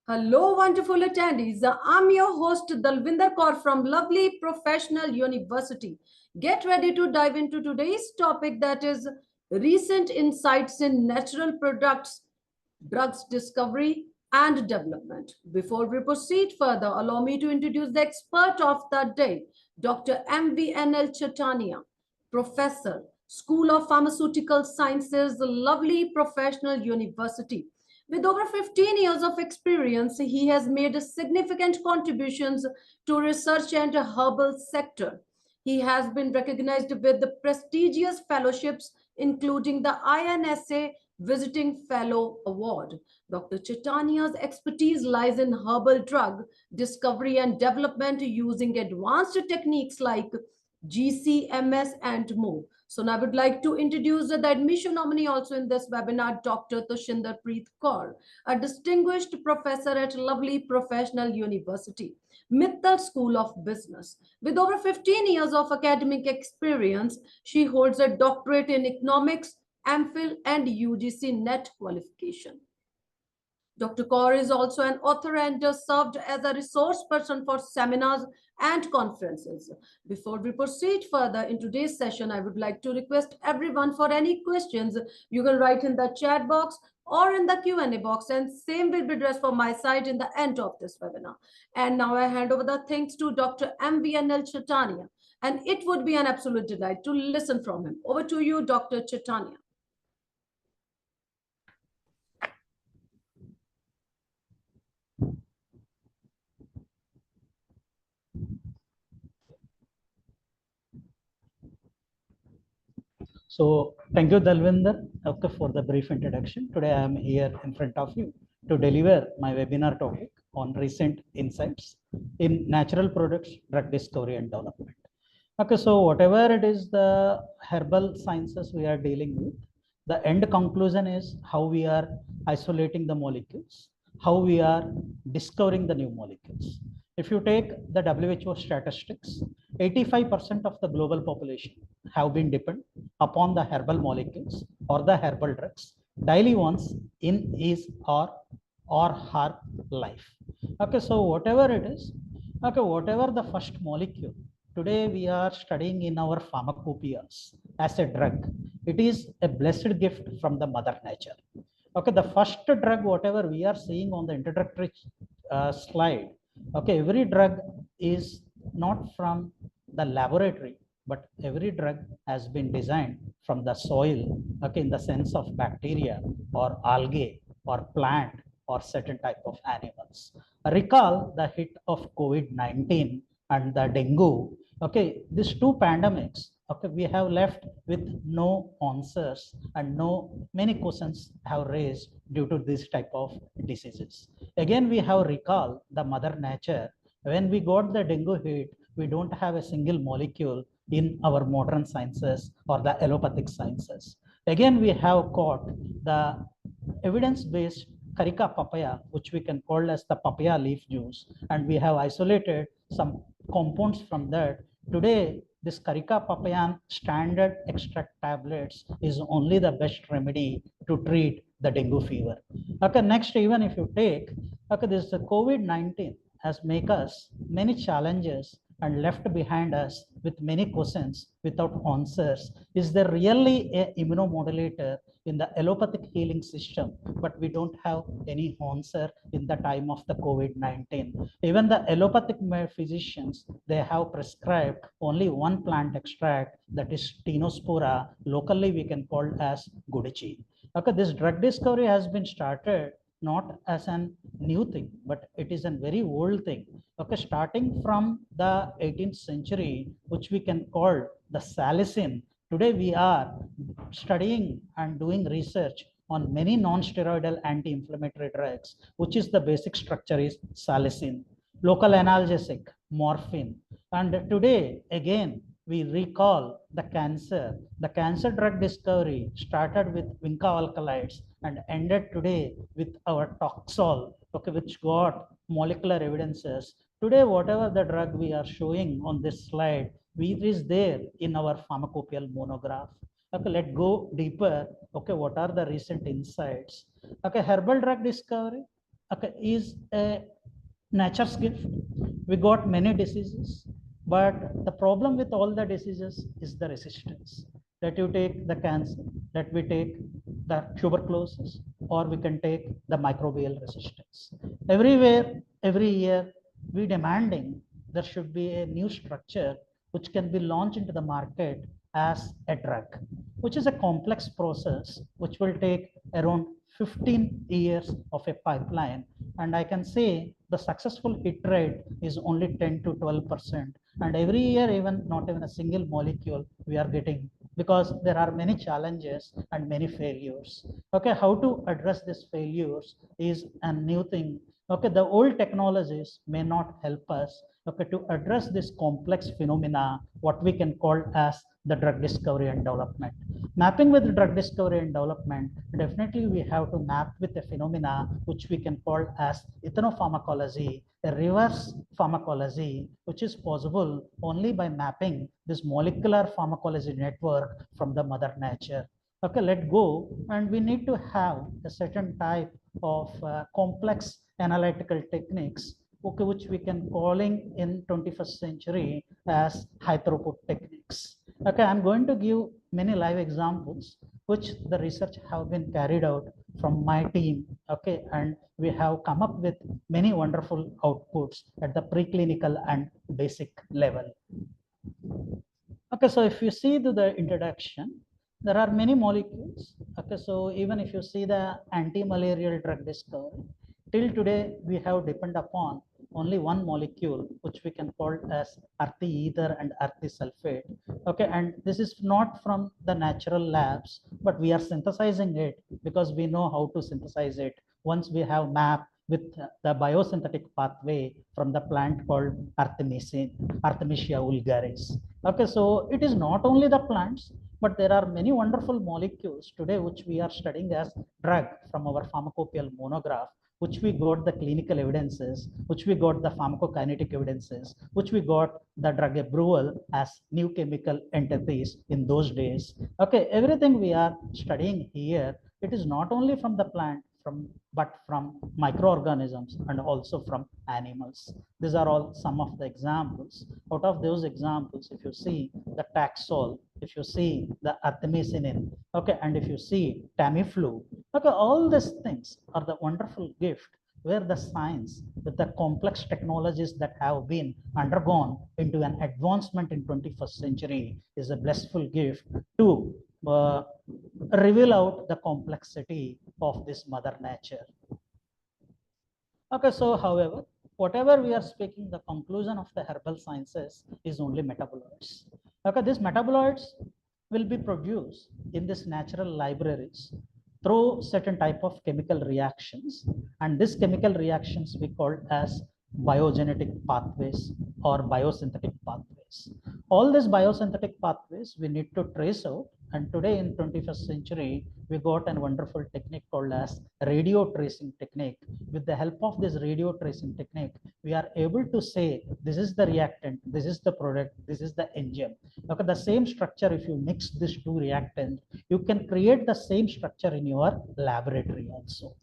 Hello, wonderful attendees. I'm your host, Dalvinder Kaur from Lovely Professional University. Get ready to dive into today's topic, that is recent insights in natural products, drugs discovery and development. Before we proceed further, allow me to introduce the expert of the day, Dr. MVNL Chatania, Professor, School of Pharmaceutical Sciences, Lovely Professional University. With over 15 years of experience, he has made significant contributions to research and herbal sector. He has been recognized with the prestigious fellowships, including the INSA Visiting Fellow Award. Dr. Chaitania's expertise lies in herbal drug discovery and development using advanced techniques like GCMS and more. So now I would like to introduce the admission nominee also in this webinar, Dr. Tushinder Preet Kaur, a distinguished professor at Lovely Professional University, Mittal School of Business. With over 15 years of academic experience, she holds a doctorate in economics, MPhil, and UGC NET qualification. Dr. Kaur is also an author and served as a resource person for seminars and conferences. Before we proceed further in today's session, I would like to request everyone for any questions you can write in the chat box or in the Q&A box, and same will be addressed from my side in the end of this webinar. And now I hand over the things to Dr. MVNL Chaitanya, and it would be an absolute delight to listen from him. Over to you, Dr. Chaitanya. So thank you, Dalvinder, for the brief introduction. Today I am here in front of you to deliver my webinar topic on recent insights in natural products, drug discovery and development. Okay, so whatever it is, the herbal sciences we are dealing with, the end conclusion is how we are isolating the molecules, how we are discovering the new molecules. If you take the WHO statistics, 85% of the global population have been dependent upon the herbal molecules or the herbal drugs daily once in his or her life. Okay, so whatever it is, okay, whatever the first molecule today we are studying in our pharmacopoeias as a drug, it is a blessed gift from the mother nature. Okay, the first drug, whatever we are seeing on the introductory slide, okay, every drug is not from the laboratory, but every drug has been designed from the soil, okay, in the sense of bacteria or algae or plant or certain type of animals. Recall the hit of COVID-19 and the dengue. Okay, these two pandemics, okay, we have left with no answers and many questions have raised due to this type of diseases. Again, we have recall the mother nature. When we got the dengue hit, we don't have a single molecule in our modern sciences or the allopathic sciences. Again, we have caught the evidence-based carica papaya, which we can call as the papaya leaf juice, and we have isolated some compounds from that. Today, this carica papayan standard extract tablets is only the best remedy to treat the dengue fever. Okay, next, even if you take, okay, this COVID-19 has made us many challenges and left behind us with many questions without answers. Is there really a immunomodulator in the allopathic healing system, but we don't have any answer in the time of the COVID-19. Even the allopathic physicians, they have prescribed only one plant extract, that is Tinospora, locally we can call as Gudichi. Okay, this drug discovery has been started not as a new thing, but it is a very old thing. Okay, starting from the 18th century, which we can call the salicin. Today we are studying and doing research on many non-steroidal anti-inflammatory drugs, which is the basic structure is salicin, local analgesic, morphine. And today, again, we recall the cancer. The cancer drug discovery started with vinca alkaloids and ended today with our Toxol, okay, which got molecular evidences. Today, whatever the drug we are showing on this slide, it is there in our pharmacopoeial monograph. Okay, let's go deeper. Okay, what are the recent insights? Okay, herbal drug discovery. okay, is a nature's gift. We got many diseases, but the problem with all the diseases is the resistance. That you take the cancer, that we take the tuberculosis, or we can take the microbial resistance. Everywhere, every year, we demanding there should be a new structure which can be launched into the market as a drug, which is a complex process which will take around 15 years of a pipeline. And I can say the successful hit rate is only 10 to 12%. And every year, even not even a single molecule we are getting, because there are many challenges and many failures. Okay, how to address these failures is a new thing. Okay, the old technologies may not help us, okay, to address this complex phenomena, what we can call as the drug discovery and development. Mapping with drug discovery and development, definitely we have to map with a phenomena which we can call as ethnopharmacology, a reverse pharmacology, which is possible only by mapping this molecular pharmacology network from the mother nature. Okay, let go, and we need to have a certain type of complex analytical techniques, okay, which we can calling in 21st century as high throughput techniques. Okay, I'm going to give many live examples which the research have been carried out from my team. Okay, and we have come up with many wonderful outputs at the preclinical and basic level. Okay, so if you see the introduction, there are many molecules. Okay, so even if you see the anti-malarial drug discovery, till today we have depend upon only one molecule, which we can call as earthy ether and earthy sulfate. Okay, and this is not from the natural labs, but we are synthesizing it because we know how to synthesize it. Once we have mapped with the biosynthetic pathway from the plant called Artemisia vulgaris. Okay, so it is not only the plants, but there are many wonderful molecules today which we are studying as drug from our pharmacopoeial monograph, which we got the clinical evidences, which we got the pharmacokinetic evidences, which we got the drug approval as new chemical entities in those days. Okay, everything we are studying here, it is not only from the plant, but from microorganisms and also from animals. These are all some of the examples. Out of those examples, if you see the Taxol, if you see the artemisinin, okay, and if you see Tamiflu, okay, all these things are the wonderful gift where the science with the complex technologies that have been undergone into an advancement in 21st century is a blissful gift to reveal out the complexity of this mother nature. Okay, so however, whatever we are speaking, the conclusion of the herbal sciences is only metaboloids. Okay, these metaboloids will be produced in these natural libraries through certain type of chemical reactions, and these chemical reactions we call as biogenetic pathways or biosynthetic pathways. All these biosynthetic pathways we need to trace out, and today in 21st century we got a wonderful technique called as radio tracing technique. With the help of this radio tracing technique, we are able to say this is the reactant, this is the product, this is the enzyme. Okay, the same structure, if you mix these two reactants, you can create the same structure in your laboratory also.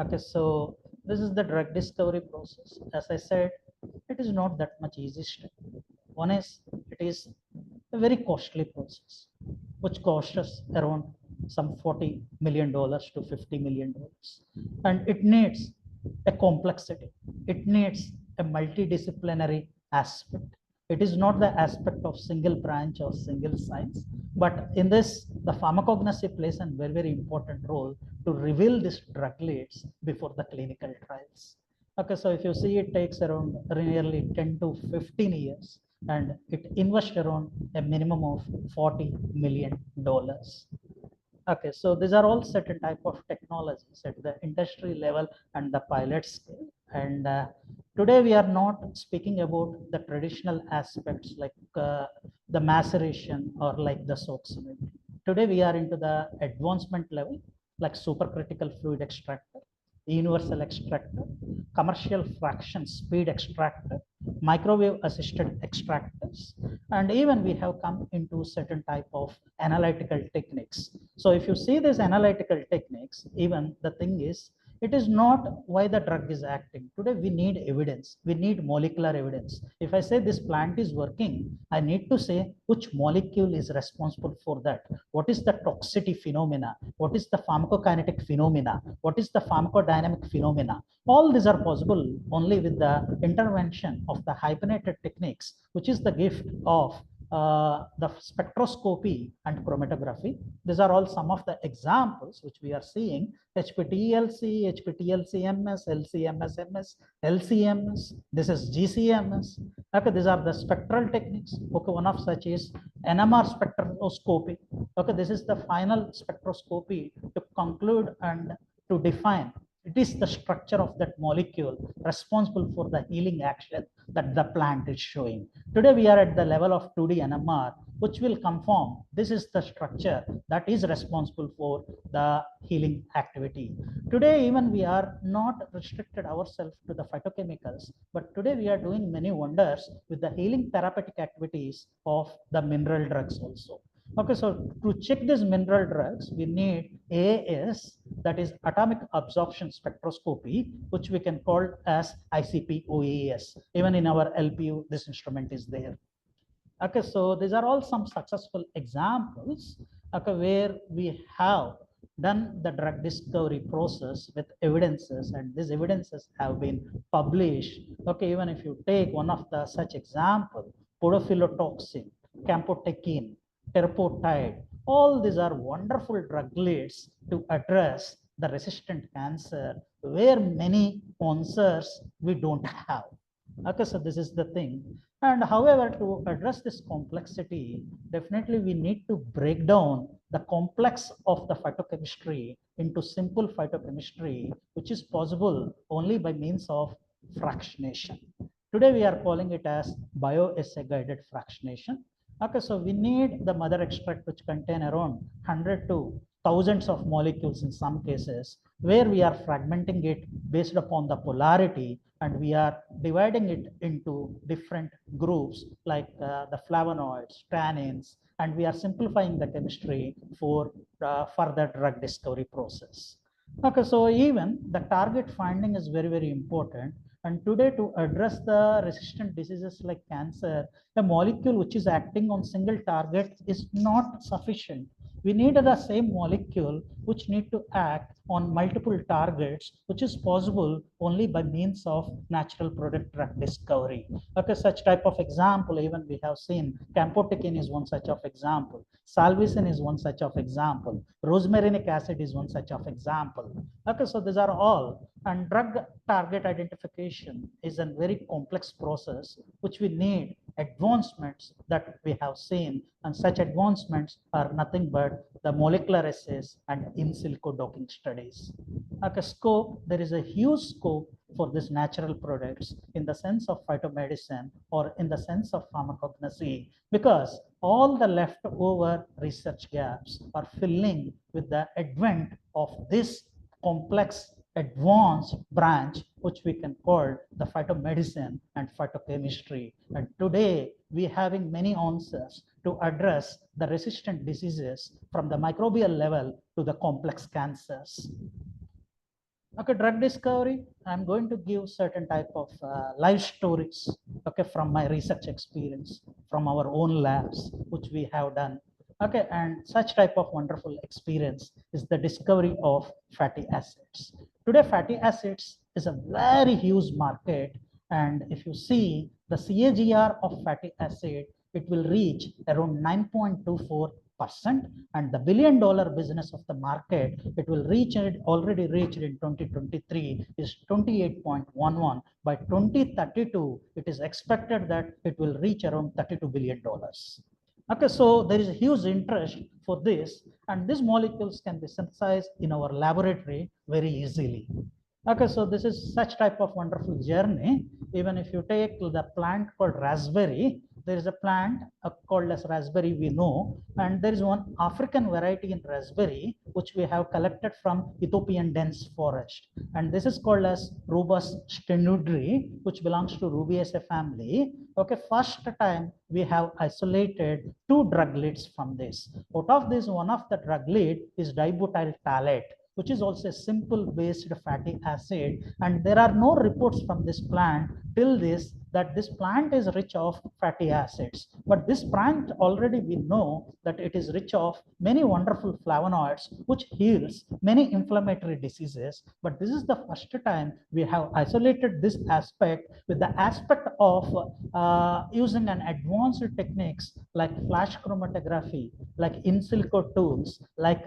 Okay, so this is the drug discovery process. As I said, it is not that much easy step. One is it is a very costly process, which costs us around some $40 million to $50 million. And it needs a complexity. It needs a multidisciplinary aspect. It is not the aspect of single branch or single science, but in this, the pharmacognosy plays a very, very important role to reveal these drug leads before the clinical trials. Okay, so if you see, it takes around nearly 10 to 15 years, and it invests around a minimum of $40 million. Okay, so these are all certain type of technologies at the industry level and the pilot scale. And today we are not speaking about the traditional aspects like the maceration or like the soak cement. Today we are into the advancement level like supercritical fluid extractor, universal extractor, commercial fraction speed extractor, microwave assisted extractors, and even we have come into certain type of analytical techniques. So if you see these analytical techniques, even the thing is It is not why the drug is acting. Today we need evidence, we need molecular evidence. If I say this plant is working, I need to say which molecule is responsible for that, what is the toxicity phenomena, what is the pharmacokinetic phenomena, what is the pharmacodynamic phenomena. All these are possible only with the intervention of the hyphenated techniques, which is the gift of the spectroscopy and chromatography. These are all some of the examples which we are seeing: HPTLC, HPTLC-MS, LC-MS-MS, LC-MS. This is GC-MS. Okay, these are the spectral techniques. Okay, one of such is NMR spectroscopy. Okay, this is the final spectroscopy to conclude and to define. It is the structure of that molecule responsible for the healing action that the plant is showing. Today we are at the level of 2D NMR, which will confirm this is the structure that is responsible for the healing activity. Today even we are not restricted ourselves to the phytochemicals, but today we are doing many wonders with the healing therapeutic activities of the mineral drugs also. Okay, so to check these mineral drugs, we need AS, that is atomic absorption spectroscopy, which we can call as ICP-OAS. Even in our LPU, this instrument is there. Okay, so these are all some successful examples, okay, where we have done the drug discovery process with evidences, and these evidences have been published. Okay, even if you take one of the such example, podophylotoxin, camptothecin, terpotide, all these are wonderful drug leads to address the resistant cancer where many answers we don't have. Okay, so this is the thing. And however, to address this complexity, definitely we need to break down the complex of the phytochemistry into simple phytochemistry, which is possible only by means of fractionation. Today we are calling it as bioassay guided fractionation. Okay, so we need the mother extract, which contain around 100 to thousands of molecules in some cases, where we are fragmenting it based upon the polarity, and we are dividing it into different groups like the flavonoids, tannins, and we are simplifying the chemistry for further drug discovery process. Okay, so even the target finding is very, very important. And today, to address the resistant diseases like cancer, a molecule which is acting on single target is not sufficient. We need the same molecule which need to act on multiple targets, which is possible only by means of natural product drug discovery. Okay, such type of example, even we have seen camptothecin is one such of example, salvicin is one such of example, rosmarinic acid is one such of example. Okay, so these are all, and drug target identification is a very complex process which we need advancements that we have seen, and such advancements are nothing but the molecular assays and in silico docking studies. Okay, scope, there is a huge scope for these natural products in the sense of phytomedicine or in the sense of pharmacognosy, because all the leftover research gaps are filling with the advent of this complex advanced branch, which we can call the phytomedicine and phytochemistry. And today we having many answers to address the resistant diseases from the microbial level to the complex cancers. Okay, drug discovery, I'm going to give certain type of life stories, okay, from my research experience, from our own labs, which we have done. Okay, and such type of wonderful experience is the discovery of fatty acids. Today, fatty acids is a very huge market, and if you see the CAGR of fatty acid, it will reach around 9.24%, and the billion-dollar business of the market, it will reach it, already reached in 2023, is 28.11. By 2032, it is expected that it will reach around $32 billion. Okay, so there is a huge interest for this, and these molecules can be synthesized in our laboratory very easily. Okay, so this is such type of wonderful journey. Even if you take the plant called raspberry, there is a plant called as raspberry, we know, and there is one African variety in raspberry which we have collected from Ethiopian dense forest, and this is called as Rubus stenudri, which belongs to Rubiaceae family. Okay, first time we have isolated two drug leads from this. Out of this, one of the drug lead is dibutyl phthalate. which is also a simple based fatty acid. And there are no reports from this plant till this that this plant is rich of fatty acids. But this plant already we know that it is rich of many wonderful flavonoids, which heals many inflammatory diseases. But this is the first time we have isolated this aspect with the aspect of using an advanced techniques like flash chromatography, like in silico tools, like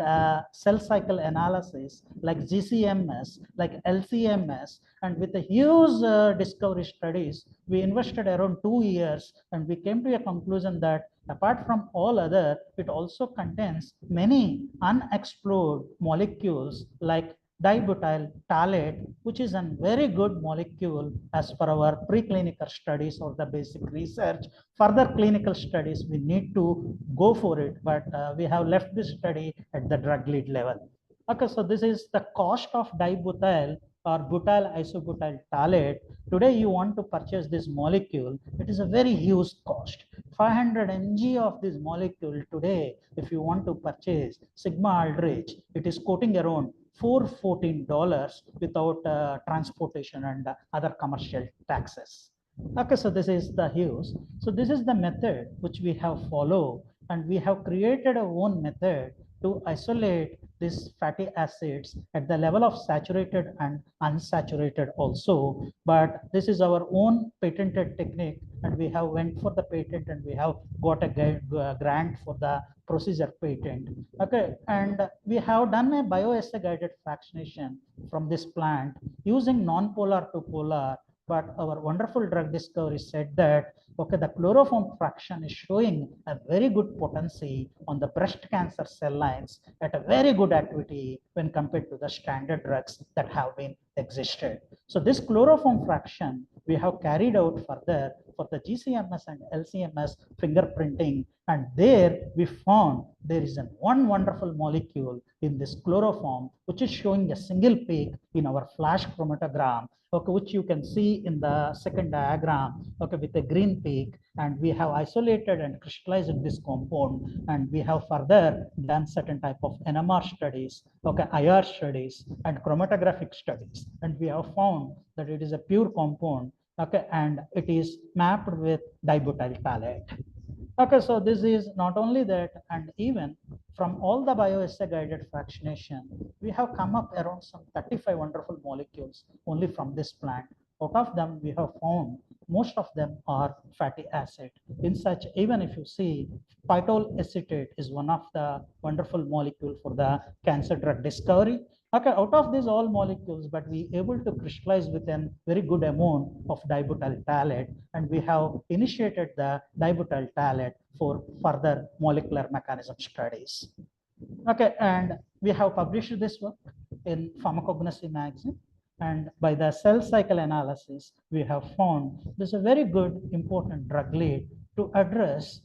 cell cycle analysis, like GCMS, like LCMS, and with the huge discovery studies, we invested around 2 years, and we came to a conclusion that apart from all other, it also contains many unexplored molecules like dibutyl phthalate, which is a very good molecule as per our preclinical studies or the basic research. Further clinical studies, we need to go for it, but we have left this study at the drug lead level. Okay, so this is the cost of dibutyl or butyl isobutyl phthalate. Today, you want to purchase this molecule, it is a very huge cost. 500 mg of this molecule today, if you want to purchase Sigma Aldrich, it is quoting around $414 without transportation and other commercial taxes. Okay, so this is the use. So this is the method which we have followed, and we have created our own method to isolate these fatty acids at the level of saturated and unsaturated also. But this is our own patented technique, and we have went for the patent, and we have got a grant for the procedure patent. Okay, and we have done a bioassay guided fractionation from this plant using non-polar to polar. But our wonderful drug discovery said that, okay, the chloroform fraction is showing a very good potency on the breast cancer cell lines at a very good activity when compared to the standard drugs that have been existed. So this chloroform fraction we have carried out further for the GCMS and LCMS fingerprinting, and there we found there is one wonderful molecule in this chloroform which is showing a single peak in our flash chromatogram, okay, which you can see in the second diagram, okay, with a green peak. And we have isolated and crystallized this compound, and we have further done certain type of NMR studies, okay, IR studies, and chromatographic studies, and we have found that it is a pure compound, okay, and it is mapped with dibutyl phthalate. Okay, so this is not only that, and even from all the bioassay guided fractionation, we have come up around some 35 wonderful molecules only from this plant. Out of them, we have found most of them are fatty acid. In such, even if you see, phytol acetate is one of the wonderful molecule for the cancer drug discovery. Okay, out of these all molecules, but we able to crystallize with a very good amount of dibutyl phthalate, and we have initiated the dibutyl phthalate for further molecular mechanism studies. Okay, and we have published this work in Pharmacognosy magazine, and by the cell cycle analysis, we have found this is a very good important drug lead to address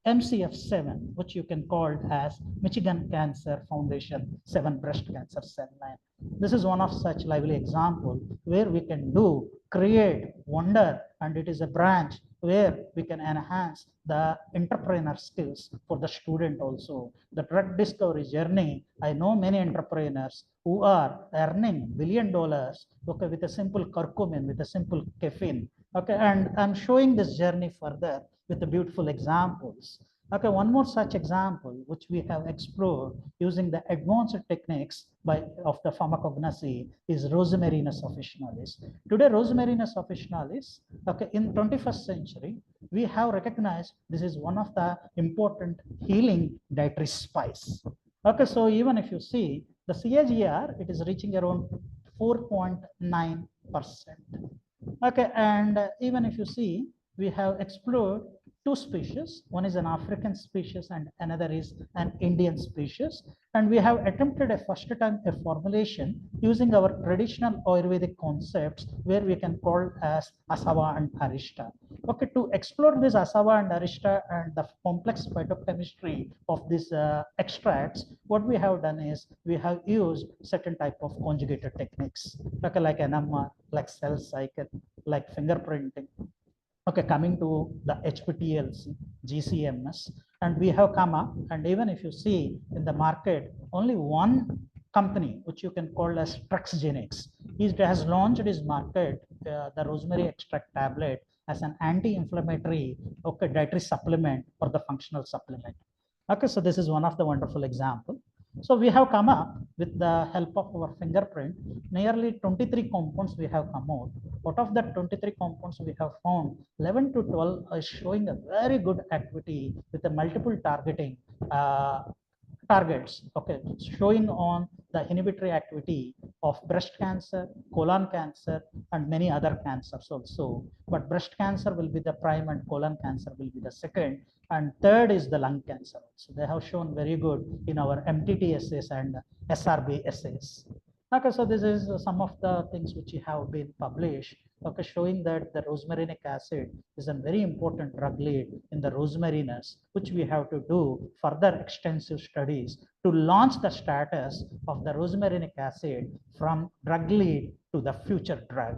MCF7, which you can call as Michigan Cancer Foundation 7 breast cancer cell line. This is one of such lively example where we can create wonder, and it is a branch where we can enhance the entrepreneur skills for the student also. The drug discovery journey, I know many entrepreneurs who are earning $1 billion, okay, with a simple curcumin, with a simple caffeine. Okay, and I'm showing this journey further with the beautiful examples. Okay, one more such example which we have explored using the advanced techniques of the pharmacognosy is Rosmarinus officinalis. Today, Rosmarinus officinalis, okay, in 21st century, we have recognized this is one of the important healing dietary spice. Okay, so even if you see the CAGR, it is reaching around 4.9%. Okay, and even if you see, we have explored two species. One is an African species and another is an Indian species. And we have attempted a first time a formulation using our traditional Ayurvedic concepts where we can call as Asava and Arishta. Okay, to explore this Asava and Arishta and the complex phytochemistry of these extracts, what we have done is we have used certain type of conjugated techniques, okay, like NMR, like cell cycle, like fingerprinting. Okay, coming to the HPTLC, GCMS, and we have come up, and even if you see in the market, only one company, which you can call as Truxgenics. It has launched its market, the rosemary extract tablet, as an anti-inflammatory, okay, dietary supplement or the functional supplement. Okay, so this is one of the wonderful example. So we have come up with the help of our fingerprint, nearly 23 compounds we have come out. Out of that 23 compounds, we have found 11 to 12 are showing a very good activity with a multiple targeting targets, okay, showing on the inhibitory activity of breast cancer, colon cancer, and many other cancers also. But breast cancer will be the prime and colon cancer will be the second. And third is the lung cancer. So they have shown very good in our MTT assays and SRB assays. Okay, so this is some of the things which have been published, okay, showing that the rosmarinic acid is a very important drug lead in the rosmarinus, which we have to do further extensive studies to launch the status of the rosmarinic acid from drug lead to the future drug.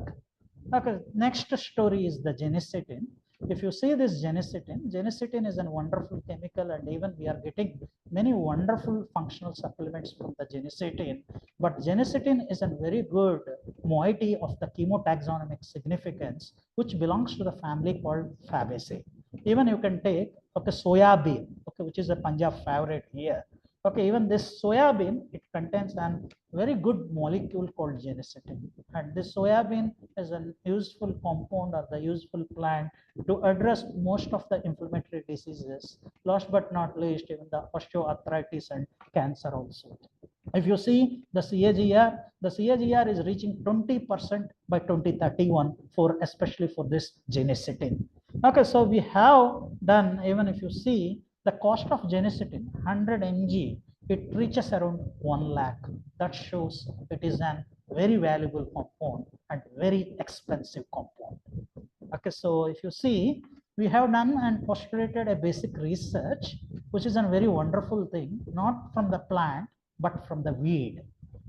Okay, next story is the genistetin. If you see this genistetin is a wonderful chemical, and even we are getting many wonderful functional supplements from the genistetin. But genistetin is a very good moiety of the chemotaxonomic significance, which belongs to the family called Fabaceae. Even you can take, okay, soya bean, okay, which is a Punjab favorite here. Okay, even this soya bean, it contains a very good molecule called genistetin. And this soya bean is a useful compound or the useful plant to address most of the inflammatory diseases. Last but not least, even the osteoarthritis and cancer also. If you see the CAGR is reaching 20% by 2031 for especially for this genistetin. Okay, so we have done, even if you see the cost of genistetin 100 mg, it reaches around 1 lakh. That shows it is a very valuable compound and very expensive compound. Okay, so if you see, we have done and postulated a basic research, which is a very wonderful thing, not from the plant, but from the weed.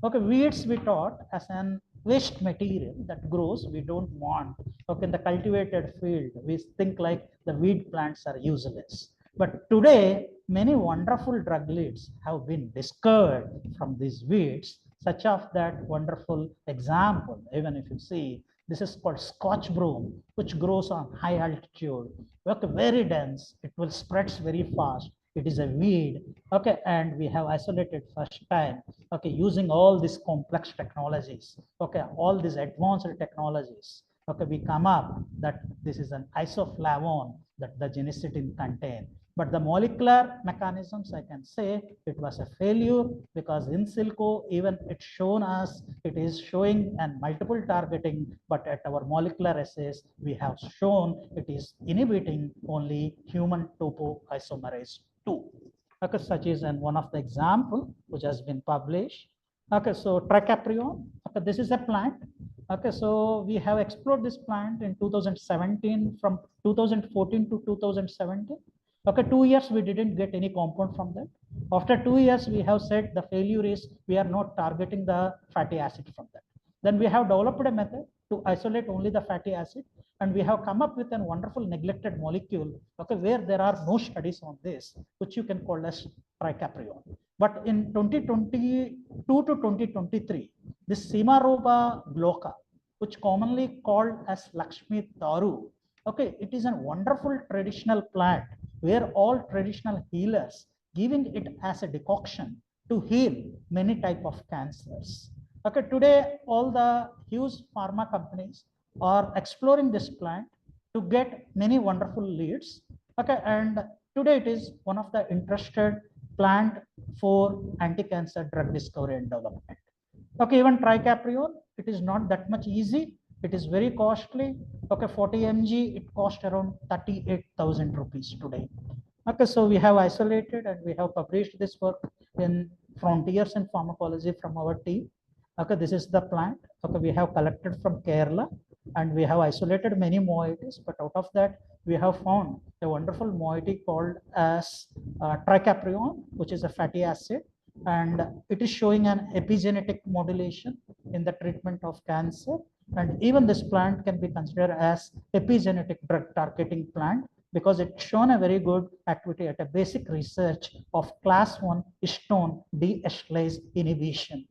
Okay, weeds we taught as an waste material that grows, we don't want. Okay, in the cultivated field, we think like the weed plants are useless. But today, many wonderful drug leads have been discovered from these weeds, such of that wonderful example. Even if you see, this is called Scotch broom, which grows on high altitude. Okay, very dense. It will spreads very fast. It is a weed. Okay, and we have isolated first time. Okay, using all these complex technologies. Okay, all these advanced technologies. Okay, we come up that this is an isoflavone that the genistetin contain. But the molecular mechanisms, I can say it was a failure, because in silico, even it's shown us, it is showing and multiple targeting, but at our molecular assays, we have shown it is inhibiting only human topoisomerase 2. Okay, such is one of the example which has been published. Okay, so tricaprion, okay, this is a plant. Okay, so we have explored this plant in 2017, from 2014 to 2017. Okay, 2 years we didn't get any compound from that. After 2 years, we have said the failure is we are not targeting the fatty acid from that. Then we have developed a method to isolate only the fatty acid, and we have come up with a wonderful neglected molecule, okay, where there are no studies on this, which you can call as tricaprion. But in 2022 to 2023, this Simaroba glauca, which commonly called as Lakshmi Taru, okay, it is a wonderful traditional plant where all traditional healers giving it as a decoction to heal many type of cancers. Okay, today all the huge pharma companies are exploring this plant to get many wonderful leads. Okay, and today it is one of the interested plant for anti-cancer drug discovery and development. Okay, even tricaprion, it is not that much easy. It is very costly. Okay, 40 mg, it cost around 38,000 rupees today. Okay, so we have isolated and we have published this work in Frontiers in Pharmacology from our team. Okay, this is the plant. Okay, we have collected from Kerala and we have isolated many moieties, but out of that, we have found a wonderful moiety called as tricaprion, which is a fatty acid, and it is showing an epigenetic modulation in the treatment of cancer. And even this plant can be considered as epigenetic drug targeting plant, because it's shown a very good activity at a basic research of class 1 histone deacetylase inhibition.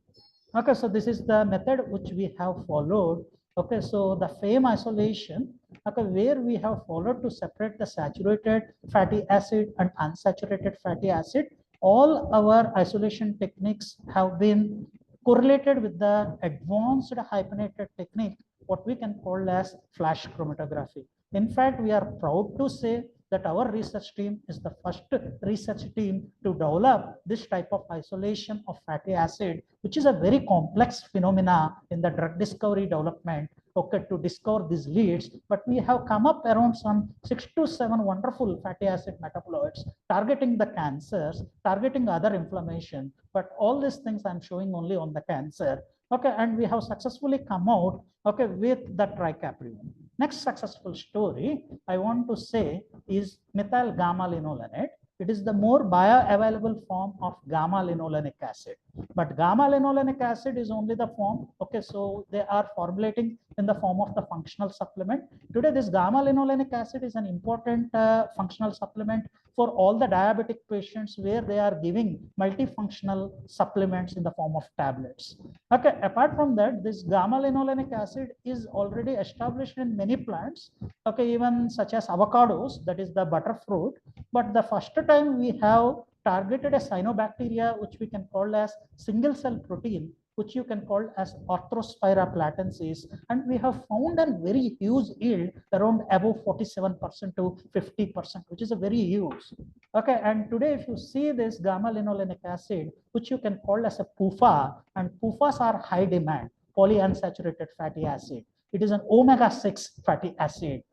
Okay, so this is the method which we have followed. Okay, so the FAME isolation, okay, where we have followed to separate the saturated fatty acid and unsaturated fatty acid. All our isolation techniques have been correlated with the advanced hyphenated technique, what we can call as flash chromatography. In fact, we are proud to say that our research team is the first research team to develop this type of isolation of fatty acid, which is a very complex phenomena in the drug discovery development, okay, to discover these leads. But we have come up around some 6 to 7 wonderful fatty acid metaboloids targeting the cancers, targeting other inflammation. But all these things I'm showing only on the cancer. Okay, and we have successfully come out, okay, with the tricaprione. Next successful story I want to say is methyl gamma linolenate. It is the more bioavailable form of gamma linolenic acid. But gamma linolenic acid is only the form. Okay, so they are formulating in the form of the functional supplement. Today, this gamma linolenic acid is an important functional supplement for all the diabetic patients where they are giving multifunctional supplements in the form of tablets. Okay, apart from that, this gamma linolenic acid is already established in many plants, okay, even such as avocados, that is the butter fruit. But the first time we have targeted a cyanobacteria, which we can call as single cell protein, which you can call as Orthospira platensis, and we have found a very huge yield around above 47% to 50%, which is a very huge. Okay, and today if you see this gamma linolenic acid, which you can call as a PUFA, and PUFAs are high demand, polyunsaturated fatty acid. It is an omega-6 fatty acid.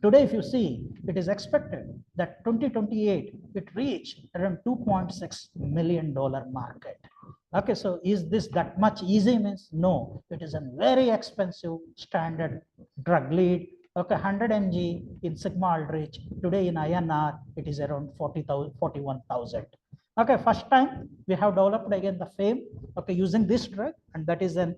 Today, if you see, it is expected that 2028, it reach around $2.6 million market. Okay, so is this that much easy? Means no, it is a very expensive standard drug lead. Okay, 100 mg in sigma aldrich. Today in INR, it is around 40,000, 41,000. Okay, first time we have developed again the FAME, okay, using this drug, and that is an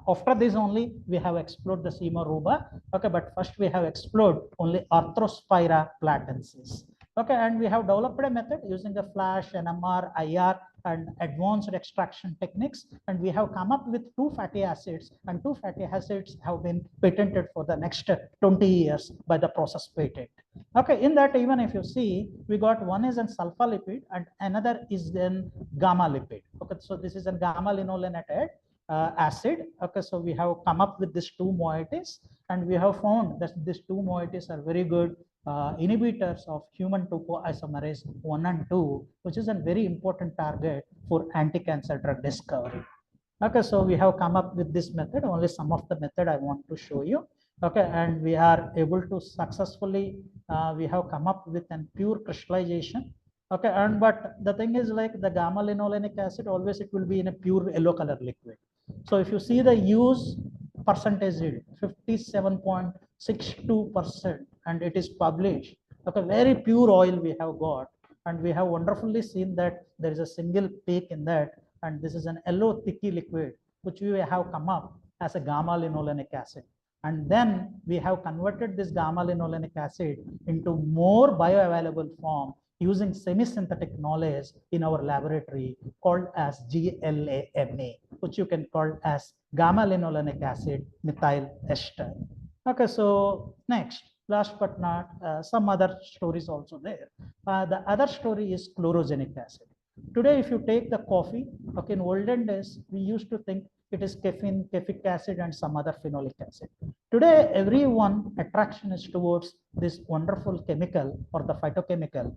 after this only we have explored the Sema ruba. Okay, but first we have explored only Arthrospira platensis. Okay, and we have developed a method using a flash, NMR, IR, and advanced extraction techniques, and we have come up with 2 fatty acids, and 2 fatty acids have been patented for the next 20 years by the process patent. Okay, in that, even if you see, we got one is an sulfa lipid and another is then gamma lipid. Okay, so this is a gamma linolenate acid. Okay, so we have come up with these 2 moieties, and we have found that these 2 moieties are very good inhibitors of human topoisomerase 1 and 2, which is a very important target for anti-cancer drug discovery. Okay, so we have come up with this method, only some of the method I want to show you. Okay, and we are able to successfully, we have come up with a pure crystallization. Okay, and but the thing is, like the gamma linolenic acid, always it will be in a pure yellow color liquid. So if you see the use percentage yield, 57.62%, and it is published. Okay, very pure oil we have got, and we have wonderfully seen that there is a single peak in that, and this is an yellow thicky liquid which we have come up as a gamma linolenic acid. And then we have converted this gamma linolenic acid into more bioavailable form using semi-synthetic knowledge in our laboratory called as GLAMA, which you can call as gamma linolenic acid methyl ester. Okay, so next, last but not some other stories also there. The other story is chlorogenic acid. Today, if you take the coffee, okay, in olden days, we used to think it is caffeine, caffeic acid, and some other phenolic acid. Today, everyone attraction is towards this wonderful chemical or the phytochemical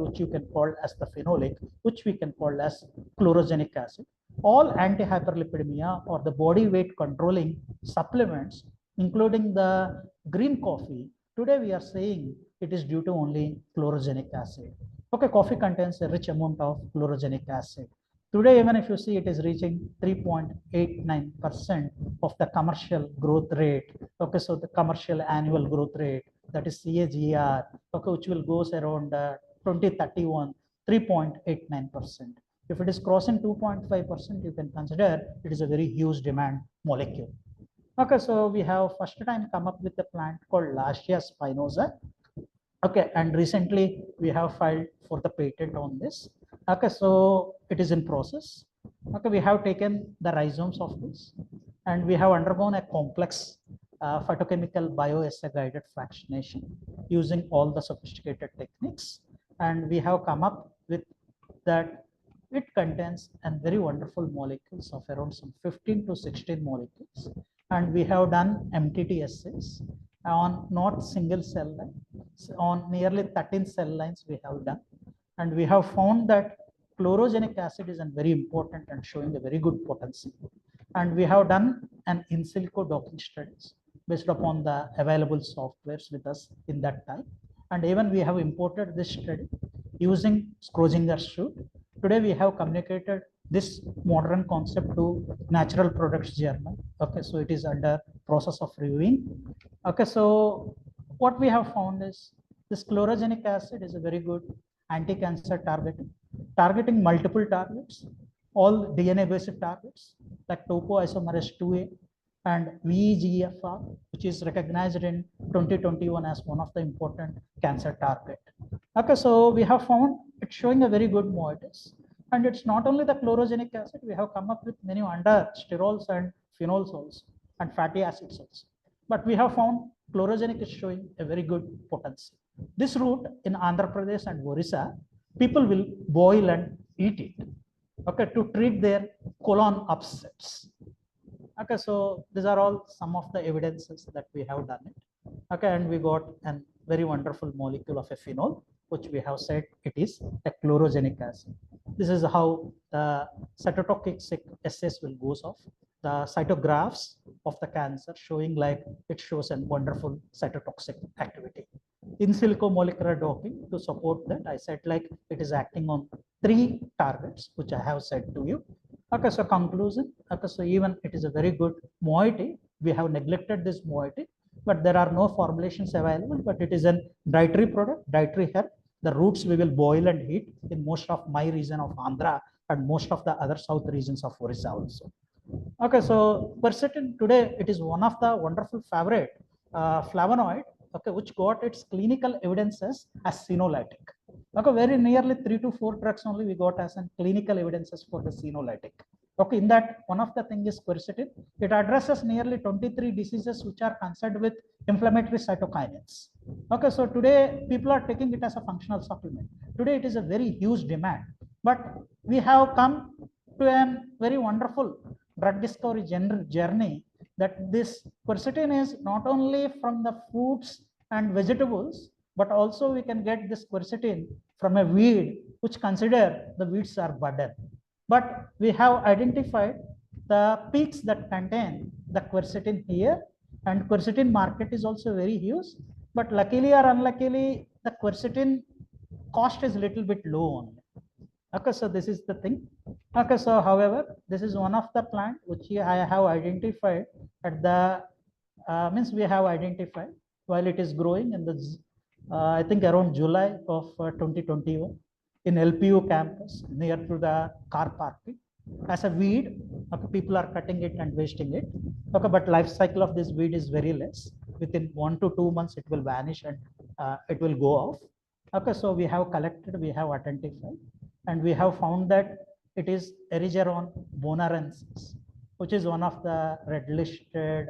which you can call as the phenolic, which we can call as chlorogenic acid. All anti-hyperlipidemia or the body weight controlling supplements, including the green coffee, today we are saying it is due to only chlorogenic acid. Okay, coffee contains a rich amount of chlorogenic acid. Today, even if you see, it is reaching 3.89% of the commercial growth rate. Okay, so the commercial annual growth rate, that is CAGR, okay, which will goes around 2031, 3.89%. If it is crossing 2.5%, you can consider it is a very huge demand molecule. Okay, so we have first time come up with a plant called Lashia spinosa. Okay, and recently we have filed for the patent on this. Okay, so it is in process. Okay, we have taken the rhizomes of this, and we have undergone a complex phytochemical bioassay guided fractionation using all the sophisticated techniques, and we have come up with that it contains a very wonderful molecules of around some 15 to 16 molecules, and we have done MTT assays on not single cell line, on nearly 13 cell lines we have done, and we have found that chlorogenic acid is a very important and showing a very good potency. And we have done an in silico docking studies based upon the available softwares with us in that time. And even we have imported this study using Schrödinger suite. Today we have communicated this modern concept to Natural Products Journal. Okay, so it is under process of reviewing. Okay, so what we have found is this chlorogenic acid is a very good anti-cancer targeting multiple targets, all DNA-based targets like topoisomerase 2A and VEGFR, which is recognized in 2021 as one of the important cancer target. Okay, so we have found it's showing a very good moieties. And it's not only the chlorogenic acid, we have come up with many under sterols and phenols also, and fatty acids also. But we have found chlorogenic is showing a very good potency. This root in Andhra Pradesh and Orissa, people will boil and eat it, okay, to treat their colon upsets. Okay, so these are all some of the evidences that we have done it. Okay, and we got a very wonderful molecule of a phenol, which we have said it is a chlorogenic acid. This is how the cytotoxic assays will goes off. The cytographs of the cancer showing like it shows a wonderful cytotoxic activity. In silico molecular docking to support that, I said like it is acting on 3 targets, which I have said to you. Okay, so conclusion. Okay, so even it is a very good moiety. We have neglected this moiety, but there are no formulations available. But it is a dietary product, dietary herb. The roots we will boil and eat in most of my region of Andhra and most of the other south regions of Orissa also. Okay, so quercetin today it is one of the wonderful favorite flavonoid. Okay, which got its clinical evidences as senolytic. Okay, very nearly 3 to 4 drugs only we got as an clinical evidences for the senolytic. Okay, in that one of the thing is quercetin. It addresses nearly 23 diseases which are concerned with inflammatory cytokines. Okay, so today people are taking it as a functional supplement. Today it is a very huge demand, but we have come to a very wonderful drug discovery journey that this quercetin is not only from the fruits and vegetables, but also we can get this quercetin from a weed, which consider the weeds are burden. But we have identified the peaks that contain the quercetin here, and quercetin market is also very huge. But luckily or unluckily, the quercetin cost is a little bit low only. Okay, so this is the thing. Okay, so however, this is one of the plant which I have identified at the means we have identified while it is growing in the I think around July of 2021 in LPU campus near to the car parking as a weed. Okay, people are cutting it and wasting it. Okay, but life cycle of this weed is very less. Within 1 to 2 months, it will vanish and it will go off. Okay, so we have collected, we have identified, and we have found that it is Erigeron bonarensis, which is one of the red listed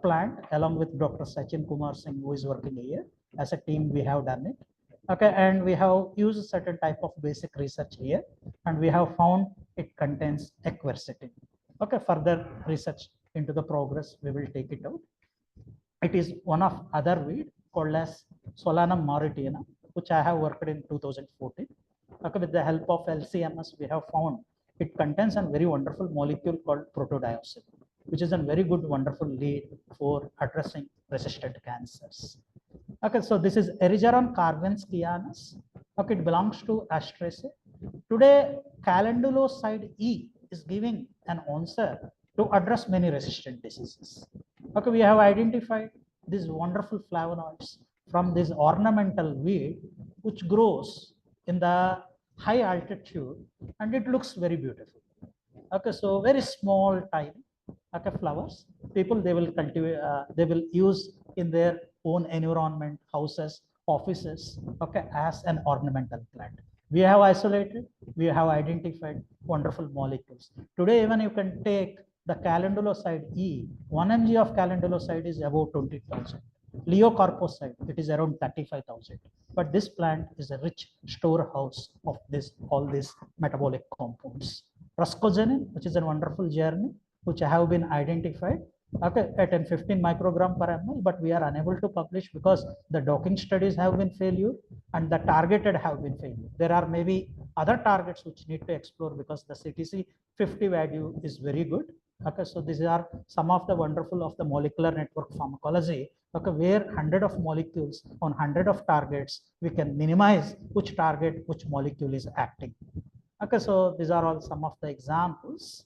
plant along with Dr. Sachin Kumar Singh, who is working here. As a team, we have done it. Okay, and we have used a certain type of basic research here, and we have found it contains a quercetin. Okay, further research into the progress, we will take it out. It is one of other weed called as Solanum mauritiana, which I have worked in 2014. Okay, with the help of LCMS, we have found it contains a very wonderful molecule called protodiosine, which is a very good, wonderful lead for addressing resistant cancers. Okay, so this is Erigeron carvenskianus. Okay, it belongs to Astraceae. Today, calenduloside E is giving an answer to address many resistant diseases. Okay, we have identified these wonderful flavonoids from this ornamental weed, which grows in the high altitude, and it looks very beautiful. Okay, so very small, tiny, okay, flowers. People they will cultivate, they will use in their own environment, houses, offices, okay, as an ornamental plant. We have isolated, we have identified wonderful molecules. Today, even you can take the calenduloside E, 1 mg of calenduloside is about 20,000. Leucocorposide, it is around 35,000. But this plant is a rich storehouse of all these metabolic compounds. Rascogenin, which is a wonderful journey, which have been identified, okay, at 15 microgram per ml, but we are unable to publish because the docking studies have been failure and the targeted have been failure. There are maybe other targets which need to explore because the CTC 50 value is very good. Okay, so these are some of the wonderful of the molecular network pharmacology. Okay, where 100 of molecules on 100 of targets, we can minimize which target, which molecule is acting. Okay, so these are all some of the examples.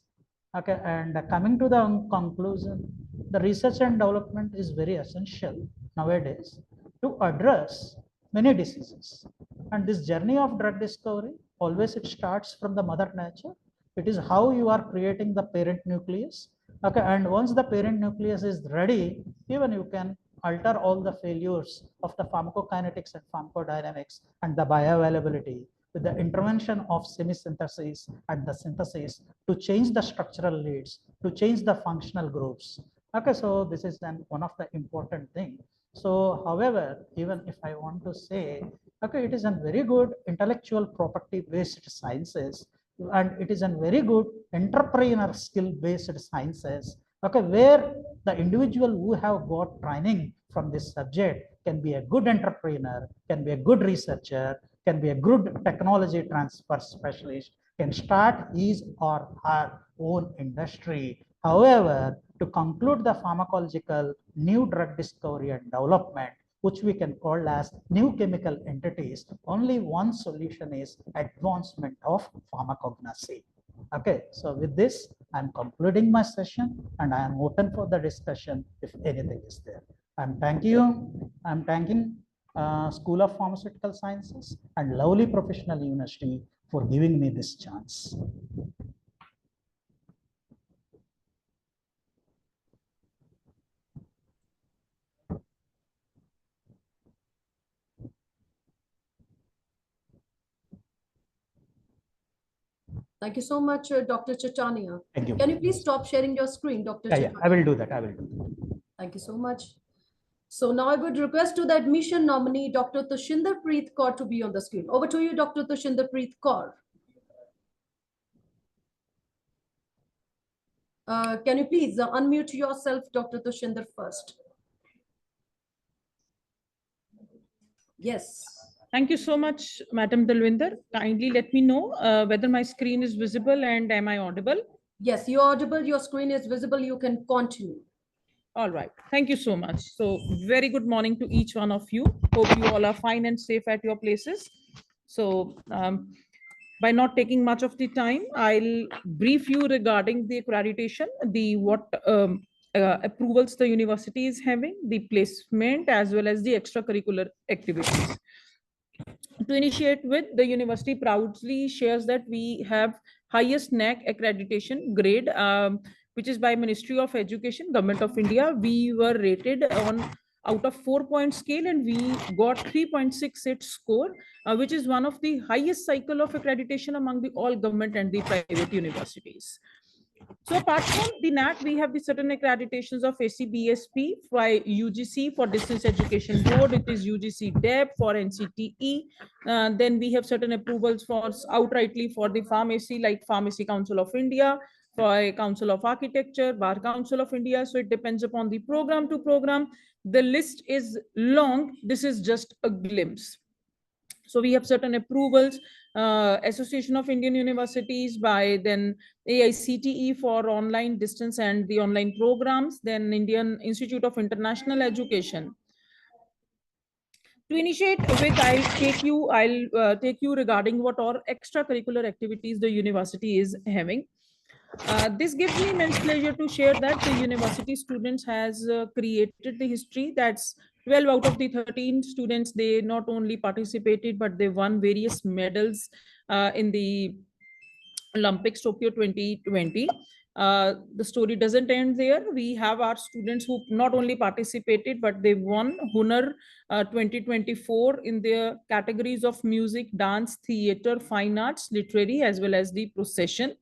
Okay, and coming to the conclusion, the research and development is very essential nowadays to address many diseases. And this journey of drug discovery, always it starts from the mother nature. It is how you are creating the parent nucleus. Okay, and once the parent nucleus is ready, even you can alter all the failures of the pharmacokinetics and pharmacodynamics and the bioavailability with the intervention of semisynthesis and the synthesis to change the structural leads, to change the functional groups. Okay, so this is one of the important thing. So, however, even if I want to say, okay, it is a very good intellectual property based sciences, and it is a very good entrepreneur skill based sciences. Okay, where the individual who have got training from this subject can be a good entrepreneur, can be a good researcher, can be a good technology transfer specialist, can start his or her own industry. However, to conclude the pharmacological new drug discovery and development, which we can call as new chemical entities, only one solution is advancement of pharmacognosy. Okay, so with this, I'm concluding my session and I am open for the discussion if anything is there. I'm thanking School of Pharmaceutical Sciences and Lovely Professional University for giving me this chance. Thank you so much, Dr. Chachania. Thank you. Can you please stop sharing your screen, Dr. Yeah, Chachania? I will do that. I will do that. Thank you so much. So now I would request to the admission nominee, Dr. Tushinder Preet Kaur, to be on the screen. Over to you, Dr. Tushinder Preet Kaur. Can you please unmute yourself, Dr. Tushinder, first? Yes. Thank you so much, Madam Dalwinder. Kindly let me know whether my screen is visible and am I audible? Yes, you're audible. Your screen is visible. You can continue. All right. Thank you so much. So very good morning to each one of you. Hope you all are fine and safe at your places. So by not taking much of the time, I'll brief you regarding the accreditation, what approvals the university is having, the placement, as well as the extracurricular activities. To initiate with, the university proudly shares that we have highest NAC accreditation grade, which is by Ministry of Education, Government of India. We were rated on out of 4-point scale and we got 3.68 score, which is one of the highest cycle of accreditation among the all government and the private universities. So apart from the NAC, we have the certain accreditations of ACBSP by UGC for Distance Education Board. It is UGC DEB for NCTE. Then we have certain approvals for outrightly for the pharmacy, like Pharmacy Council of India, for Council of Architecture, Bar Council of India. So it depends upon the program to program. The list is long. This is just a glimpse. So we have certain approvals, Association of Indian Universities, by then AICTE for online distance and the online programs, then Indian Institute of International Education. To initiate with, I'll take you regarding what are extracurricular activities the university is having. This gives me immense pleasure to share that the university students has created the history. That's 12 out of the 13 students, they not only participated, but they won various medals in the Olympics Tokyo 2020. The story doesn't end there. We have our students who not only participated, but they won Hunar 2024 in their categories of music, dance, theater, fine arts, literary, as well as the procession.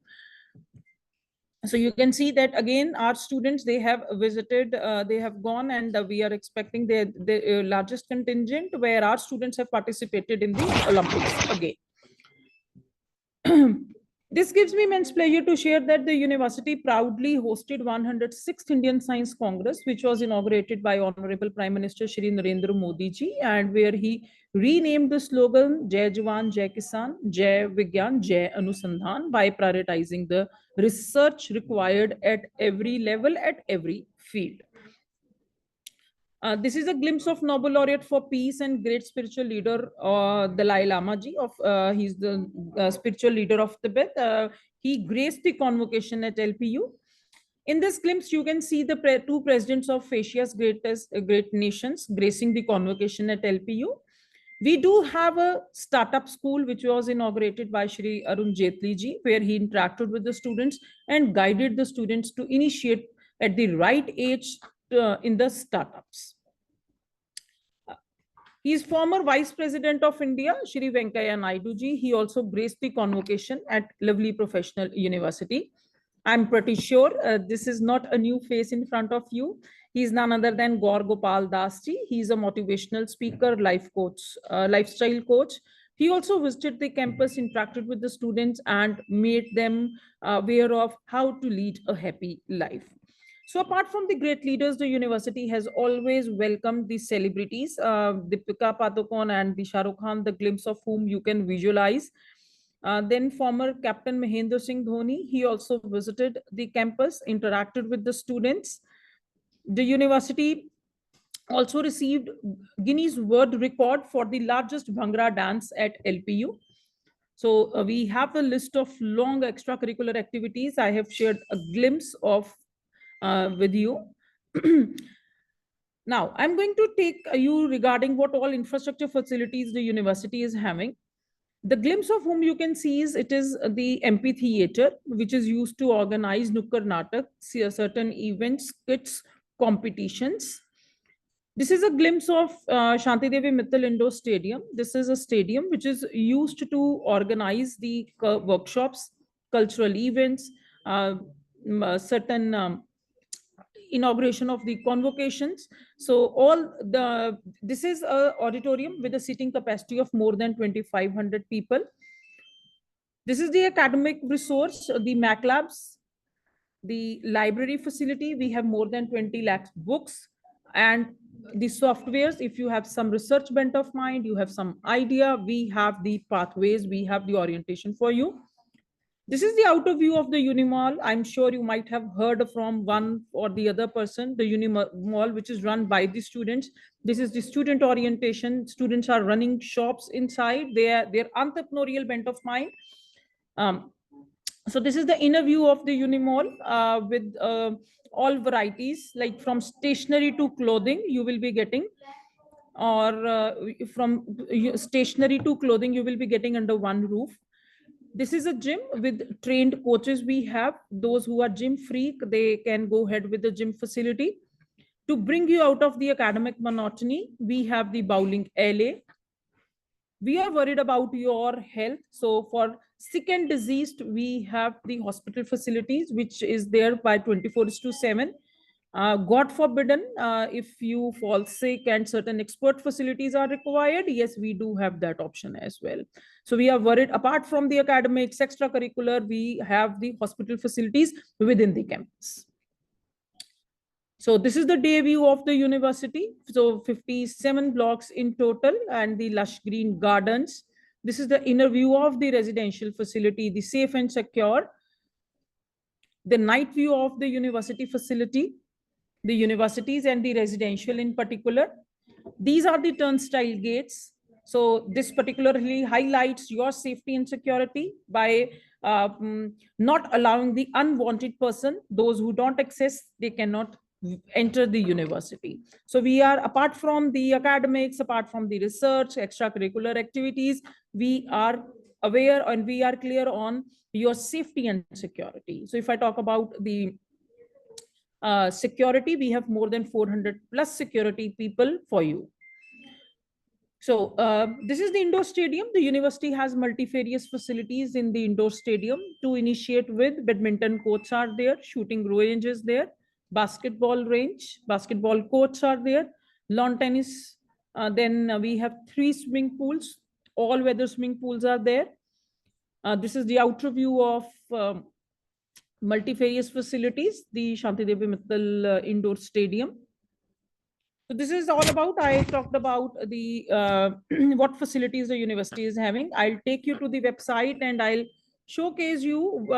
So you can see that again, our students, they have visited, they have gone, and we are expecting the largest contingent where our students have participated in the Olympics again. This gives me immense pleasure to share that the university proudly hosted 106th Indian Science Congress, which was inaugurated by Honorable Prime Minister Shri Narendra Modi ji, and where he renamed the slogan Jai Jawan, Jai Kisan, Jai Vigyan, Jai Anusandhan by prioritizing the research required at every level, at every field. This is a glimpse of Nobel laureate for peace and great spiritual leader, Dalai Lama ji. He's the spiritual leader of Tibet. He graced the convocation at LPU. In this glimpse, you can see the two presidents of Asia's great nations gracing the convocation at LPU. We do have a startup school which was inaugurated by Shri Arun Jaitley ji, where he interacted with the students and guided the students to initiate at the right age in the startups. He is former Vice President of India, Shri Venkaiah Naidu ji. He also graced the convocation at Lovely Professional University. I'm pretty sure this is not a new face in front of you. He is none other than Gaur Gopal Das ji. He is a motivational speaker, life coach, lifestyle coach. He also visited the campus, interacted with the students, and made them aware of how to lead a happy life. So apart from the great leaders, the university has always welcomed the celebrities, Deepika Padukone and the Shah Rukh Khan, the glimpse of whom you can visualize. Then former Captain Mahendra Singh Dhoni, he also visited the campus, interacted with the students. The university also received Guinness World Record for the largest Bhangra dance at LPU. So we have a list of long extracurricular activities. I have shared a glimpse of with you. Now, I'm going to take you regarding what all infrastructure facilities the university is having. The glimpse of whom you can see is it is the amphitheater, which is used to organize Nukkar Natak, certain events, skits, competitions. This is a glimpse of Shanti Devi Mittal Indoor Stadium. This is a stadium which is used to organize the workshops, cultural events, certain inauguration of the convocations. So this is a auditorium with a seating capacity of more than 2,500 people. This is the academic resource, the Mac Labs, the library facility. We have more than 20 lakhs books, and the softwares. If you have some research bent of mind, you have some idea, we have the pathways, we have the orientation for you. This is the outer view of the Unimall. I'm sure you might have heard from one or the other person, the Unimall, which is run by the students. This is the student orientation. Students are running shops inside. Their entrepreneurial bent of mind. So this is the inner view of the Unimall with all varieties, like from stationery to clothing, you will be getting, or from stationery to clothing, you will be getting under one roof. This is a gym with trained coaches. We have those who are gym freak, they can go ahead with the gym facility. To bring you out of the academic monotony, we have the bowling alley. We are worried about your health. So for sick and diseased, we have the hospital facilities, which is there by 24/7. God forbidden, if you fall sick and certain expert facilities are required, yes, we do have that option as well. So we are worried, apart from the academics, extracurricular, we have the hospital facilities within the campus. So this is the day view of the university. So 57 blocks in total and the lush green gardens. This is the inner view of the residential facility, the safe and secure. The night view of the university facility, the universities and the residential in particular. These are the turnstile gates. So this particularly highlights your safety and security by not allowing the unwanted person, those who don't access, they cannot enter the university. So we are, apart from the academics, apart from the research, extracurricular activities, we are aware and we are clear on your safety and security. So if I talk about the security, we have more than 400 plus security people for you. So this is the indoor stadium. The university has multifarious facilities in the indoor stadium to initiate with. Badminton courts are there, shooting range is there, basketball range, basketball courts are there, lawn tennis. Then we have 3 swimming pools, all weather swimming pools are there. This is the outer view of multifarious facilities, the Shanti Devi Mittal indoor stadium. So this is all about, I talked about the what facilities the university is having. I'll take you to the website and I'll showcase you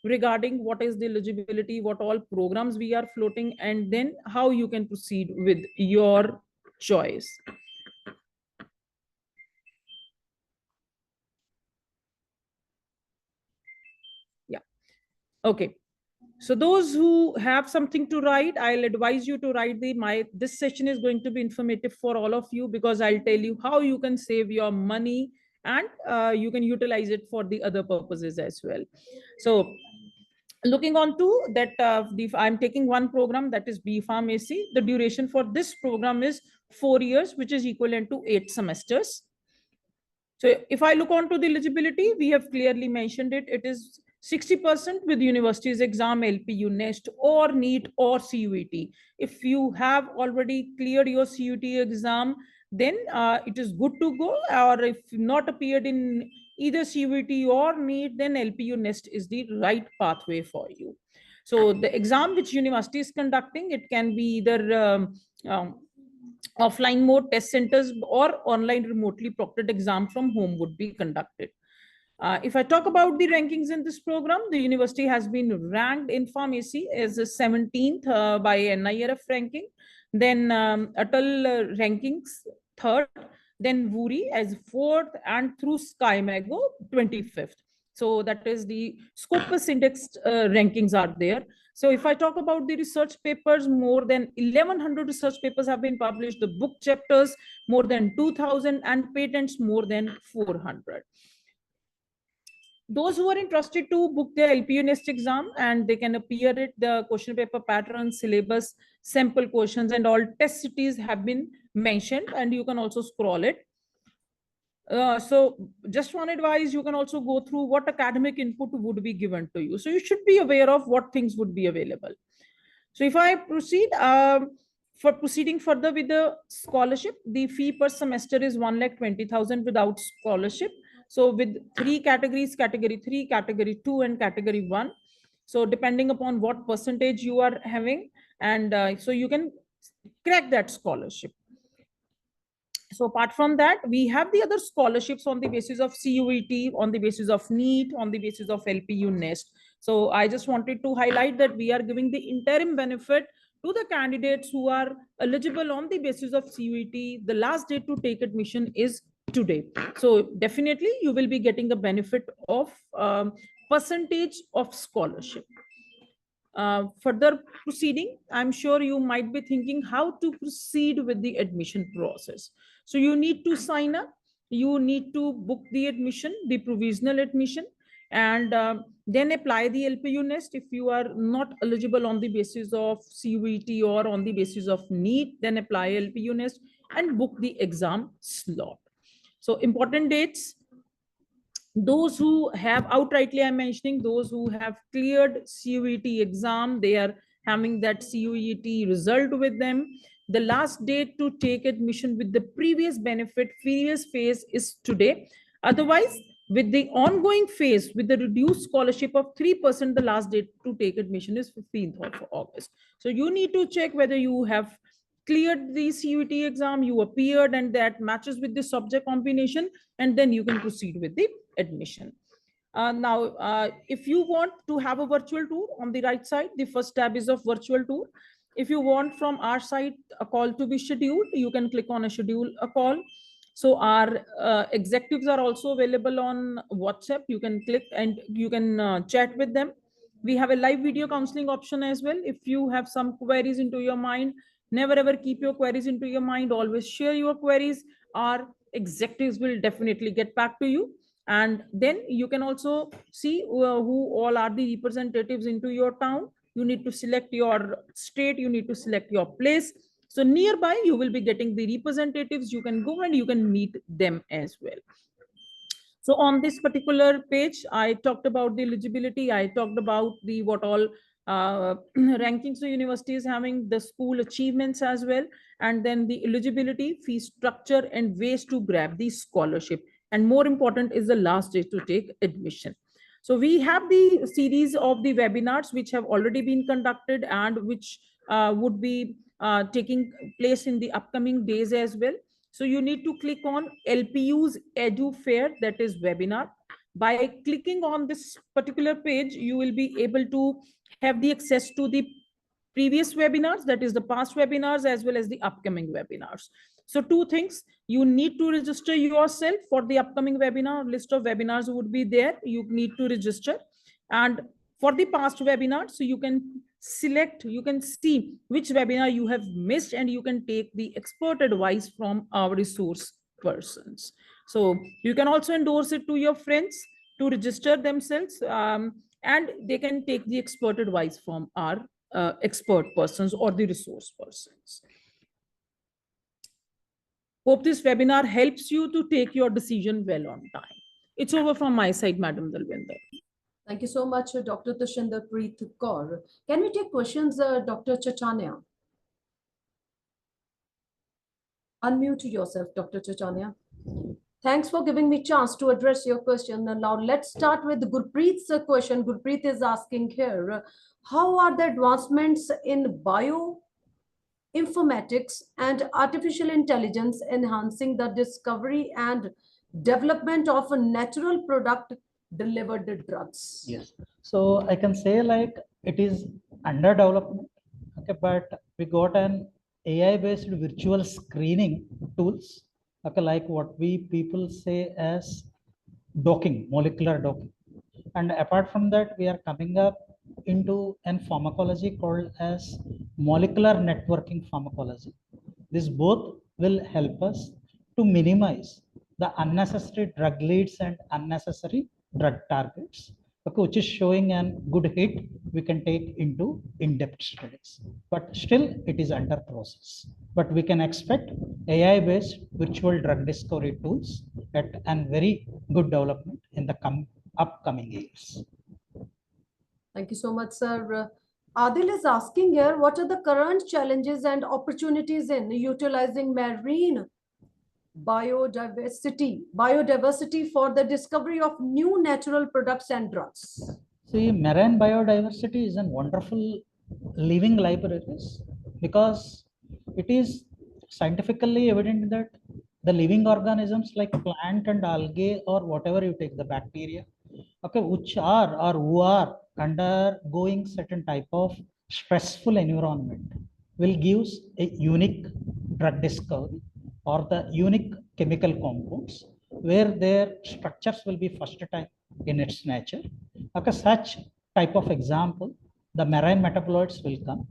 regarding what is the eligibility, what all programs we are floating, and then how you can proceed with your choice. Yeah. Okay. So those who have something to write, I'll advise you to write this session is going to be informative for all of you, because I'll tell you how you can save your money and you can utilize it for the other purposes as well. So looking on to that, I'm taking one program, that is B Pharmacy. The duration for this program is 4 years, which is equivalent to 8 semesters. So if I look on to the eligibility, we have clearly mentioned it. It is 60% with university's exam, LPU, NEST, or NEET, or CUET. If you have already cleared your CUET exam, then it is good to go. Or if not appeared in either CUET or NEET, then LPU, NEST is the right pathway for you. So the exam which university is conducting, it can be either offline mode test centers or online remotely proctored exam from home would be conducted. If I talk about the rankings in this program, the university has been ranked in pharmacy as the 17th by NIRF ranking, then Atal rankings 3rd, then Wuri as 4th, and through SkyMago 25th. So that is the Scopus indexed rankings are there. So if I talk about the research papers, more than 1100 research papers have been published, the book chapters more than 2000, and patents more than 400. Those who are interested to book their LPU NEST exam, and they can appear it, the question paper pattern, syllabus, sample questions, and all test cities have been mentioned, and you can also scroll it. So just one advice, you can also go through what academic input would be given to you. So you should be aware of what things would be available. So if I proceed, for proceeding further with the scholarship, the fee per semester is 1,20,000 without scholarship. So with 3 categories, category 3, category 2, and category 1. So depending upon what percentage you are having, and so you can crack that scholarship. So apart from that, we have the other scholarships on the basis of CUET, on the basis of NEET, on the basis of LPU NEST. So I just wanted to highlight that we are giving the interim benefit to the candidates who are eligible on the basis of CUET. The last date to take admission is today. So definitely you will be getting a benefit of percentage of scholarship. Further proceeding, I'm sure you might be thinking how to proceed with the admission process. So you need to sign up, you need to book the admission, the provisional admission, and then apply the LPU NEST. If you are not eligible on the basis of CUET or on the basis of NEET, then apply LPU NEST and book the exam slot. So important dates: those who have, outrightly I'm mentioning, those who have cleared CUET exam, they are having that CUET result with them. The last date to take admission with the previous benefit, previous phase, is today. Otherwise, with the ongoing phase, with the reduced scholarship of 3%, the last date to take admission is 15th of August. So you need to check whether you have cleared the CUET exam, you appeared, and that matches with the subject combination, and then you can proceed with the admission. Now, if you want to have a virtual tour, on the right side, the first tab is of virtual tour. If you want from our side a call to be scheduled, you can click on a schedule a call. So our executives are also available on WhatsApp. You can click and you can chat with them. We have a live video counseling option as well. If you have some queries into your mind, never ever keep your queries into your mind. Always share your queries. Our executives will definitely get back to you. And then you can also see who all are the representatives into your town. You need to select your state, you need to select your place. So nearby, you will be getting the representatives. You can go and you can meet them as well. So on this particular page, I talked about the eligibility. I talked about the what all rankings the university is having, the school achievements as well, and then the eligibility, fee structure, and ways to grab the scholarship. And more important is the last day to take admission. So we have the series of the webinars which have already been conducted and which would be taking place in the upcoming days as well. So you need to click on LPU's Edu Fair, that is webinar. By clicking on this particular page, you will be able to have the access to the previous webinars, that is the past webinars, as well as the upcoming webinars. So two things, you need to register yourself for the upcoming webinar. List of webinars would be there. You need to register. And for the past webinars, so you can select, you can see which webinar you have missed, and you can take the expert advice from our resource persons. So you can also endorse it to your friends to register themselves, and they can take the expert advice from our expert persons or the resource persons. Hope this webinar helps you to take your decision well on time. It's over from my side, Madam Dalvinder. Thank you so much, Dr. Tashinder Preet Kaur. Can we take questions, Dr. Chachania? Unmute yourself, Dr. Chachania. Thanks for giving me chance to address your question. Now let's start with Gurpreet's question. Gurpreet is asking here, how are the advancements in bioinformatics and artificial intelligence enhancing the discovery and development of a natural product delivered drugs? Yes. So I can say like it is under development. Okay, but we got an AI-based virtual screening tools. Okay, like what we people say as docking, molecular docking. And apart from that, we are coming up into an pharmacology called as molecular networking pharmacology. This both will help us to minimize the unnecessary drug leads and unnecessary drug targets, okay, which is showing a good hit we can take into in-depth studies. But still, it is under process. But we can expect AI-based virtual drug discovery tools at a very good development in the upcoming years. Thank you so much, sir. Adil is asking here, what are the current challenges and opportunities in utilizing marine biodiversity for the discovery of new natural products and drugs? See, marine biodiversity is a wonderful living libraries because it is scientifically evident that the living organisms like plant and algae or whatever you take, the bacteria, okay, which are or who are undergoing certain type of stressful environment will give a unique drug discovery or the unique chemical compounds where their structures will be first time in its nature. Okay, such type of example, the marine metaboloids will come.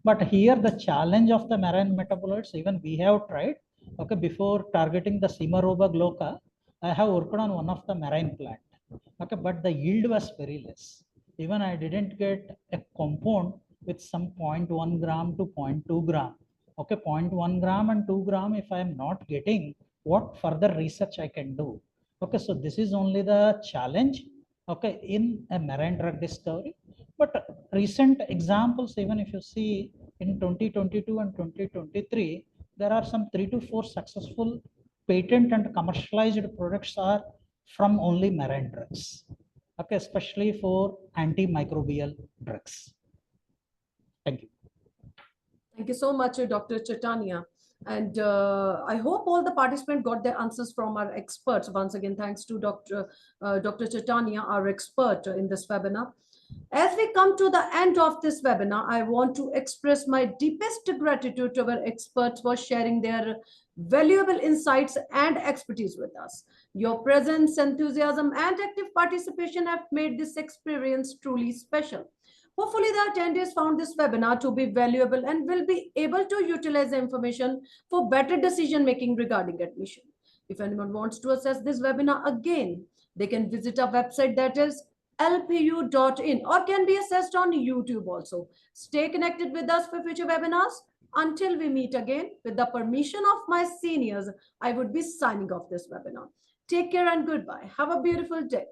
But here the challenge of the marine metaboloids, even we have tried, okay, before targeting the Cimaroba glauca, I have worked on one of the marine plant. Okay, but the yield was very less. Even I didn't get a compound with some 0.1 gram to 0.2 gram. Okay, 0.1 gram and 2 gram, if I am not getting, what further research I can do? Okay, so this is only the challenge, okay, in a marine drug discovery. But recent examples, even if you see in 2022 and 2023, there are some 3 to 4 successful patent and commercialized products are from only marine drugs, okay, especially for antimicrobial drugs. Thank you. Thank you so much, Dr. Chaitanya. And I hope all the participants got their answers from our experts. Once again, thanks to Dr. Chaitanya, our expert in this webinar. As we come to the end of this webinar, I want to express my deepest gratitude to our experts for sharing their valuable insights and expertise with us. Your presence, enthusiasm, and active participation have made this experience truly special. Hopefully, the attendees found this webinar to be valuable and will be able to utilize the information for better decision making regarding admission. If anyone wants to access this webinar again, They can visit our website, that is lpu.in, or can be accessed on YouTube also. Stay connected with us for future webinars. Until we meet again, with the permission of my seniors, I would be signing off this webinar. Take care and goodbye. Have a beautiful day.